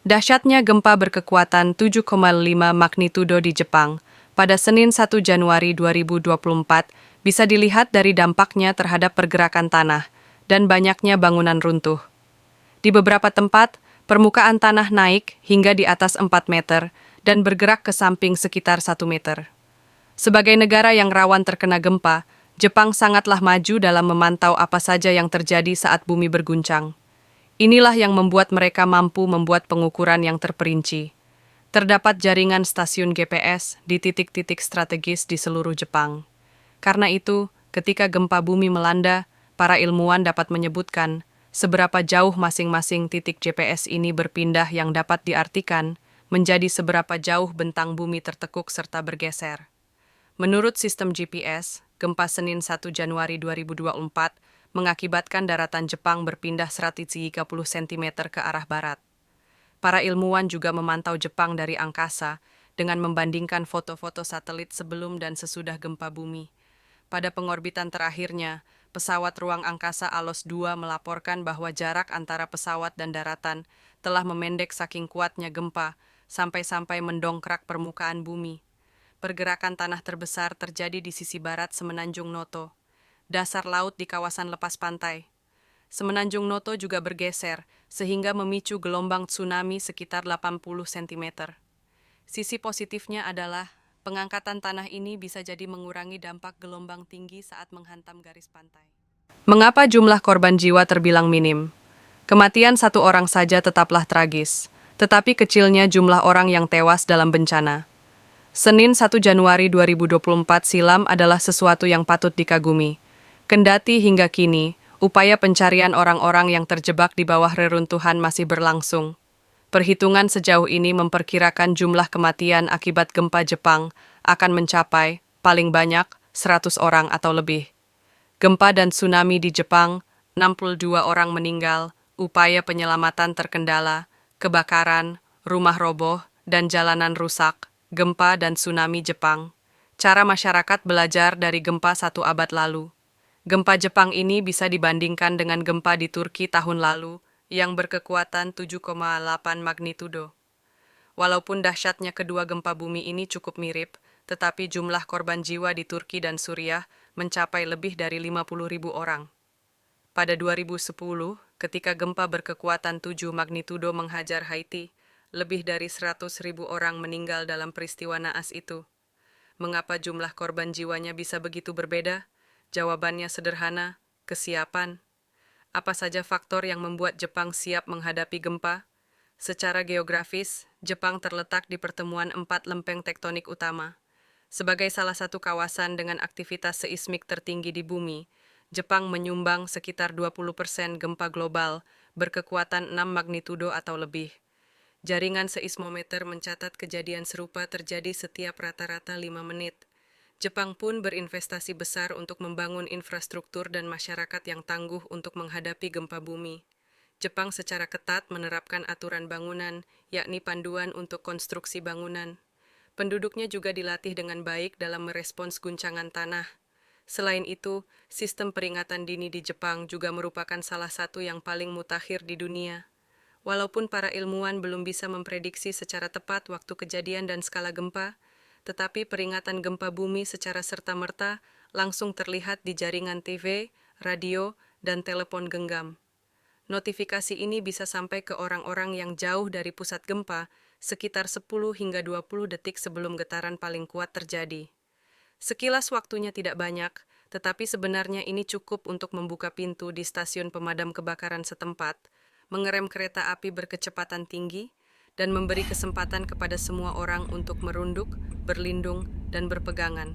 Dahsyatnya gempa berkekuatan 7,5 magnitudo di Jepang pada Senin 1 Januari 2024 bisa dilihat dari dampaknya terhadap pergerakan tanah dan banyaknya bangunan runtuh. Di beberapa tempat, permukaan tanah naik hingga di atas 4 meter dan bergerak ke samping sekitar 1 meter. Sebagai negara yang rawan terkena gempa, Jepang sangatlah maju dalam memantau apa saja yang terjadi saat bumi berguncang. Inilah yang membuat mereka mampu membuat pengukuran yang terperinci. Terdapat jaringan stasiun GPS di titik-titik strategis di seluruh Jepang. Karena itu, ketika gempa bumi melanda, para ilmuwan dapat menyebutkan seberapa jauh masing-masing titik GPS ini berpindah yang dapat diartikan menjadi seberapa jauh bentang bumi tertekuk serta bergeser. Menurut sistem GPS, gempa Senin 1 Januari 2024 mengakibatkan daratan Jepang berpindah 130 cm ke arah barat. Para ilmuwan juga memantau Jepang dari angkasa dengan membandingkan foto-foto satelit sebelum dan sesudah gempa bumi. Pada pengorbitan terakhirnya, pesawat ruang angkasa Alos 2 melaporkan bahwa jarak antara pesawat dan daratan telah memendek saking kuatnya gempa sampai-sampai mendongkrak permukaan bumi. Pergerakan tanah terbesar terjadi di sisi barat Semenanjung Noto, dasar laut di kawasan lepas pantai. Semenanjung Noto juga bergeser, sehingga memicu gelombang tsunami sekitar 80 cm. Sisi positifnya adalah, pengangkatan tanah ini bisa jadi mengurangi dampak gelombang tinggi saat menghantam garis pantai. Mengapa jumlah korban jiwa terbilang minim? Kematian satu orang saja tetaplah tragis, tetapi kecilnya jumlah orang yang tewas dalam bencana. Senin 1 Januari 2024 silam adalah sesuatu yang patut dikagumi. Kendati hingga kini, upaya pencarian orang-orang yang terjebak di bawah reruntuhan masih berlangsung. Perhitungan sejauh ini memperkirakan jumlah kematian akibat gempa Jepang akan mencapai, paling banyak, 100 orang atau lebih. Gempa dan tsunami di Jepang, 62 orang meninggal, upaya penyelamatan terkendala, kebakaran, rumah roboh, dan jalanan rusak, gempa dan tsunami Jepang. Cara masyarakat belajar dari gempa 1 abad lalu. Gempa Jepang ini bisa dibandingkan dengan gempa di Turki tahun lalu yang berkekuatan 7,8 magnitudo. Walaupun dahsyatnya kedua gempa bumi ini cukup mirip, tetapi jumlah korban jiwa di Turki dan Suriah mencapai lebih dari 50.000 orang. Pada 2010, ketika gempa berkekuatan 7 magnitudo menghajar Haiti, lebih dari 100.000 orang meninggal dalam peristiwa naas itu. Mengapa jumlah korban jiwanya bisa begitu berbeda? Jawabannya sederhana, kesiapan. Apa saja faktor yang membuat Jepang siap menghadapi gempa? Secara geografis, Jepang terletak di pertemuan 4 lempeng tektonik utama. Sebagai salah satu kawasan dengan aktivitas seismik tertinggi di bumi, Jepang menyumbang sekitar 20% gempa global berkekuatan 6 magnitudo atau lebih. Jaringan seismometer mencatat kejadian serupa terjadi setiap rata-rata 5 menit. Jepang pun berinvestasi besar untuk membangun infrastruktur dan masyarakat yang tangguh untuk menghadapi gempa bumi. Jepang secara ketat menerapkan aturan bangunan, yakni panduan untuk konstruksi bangunan. Penduduknya juga dilatih dengan baik dalam merespons guncangan tanah. Selain itu, sistem peringatan dini di Jepang juga merupakan salah satu yang paling mutakhir di dunia. Walaupun para ilmuwan belum bisa memprediksi secara tepat waktu kejadian dan skala gempa, tetapi peringatan gempa bumi secara serta-merta langsung terlihat di jaringan TV, radio, dan telepon genggam. Notifikasi ini bisa sampai ke orang-orang yang jauh dari pusat gempa sekitar 10 hingga 20 detik sebelum getaran paling kuat terjadi. Sekilas waktunya tidak banyak, tetapi sebenarnya ini cukup untuk membuka pintu di stasiun pemadam kebakaran setempat, mengerem kereta api berkecepatan tinggi, dan memberi kesempatan kepada semua orang untuk merunduk, berlindung, dan berpegangan.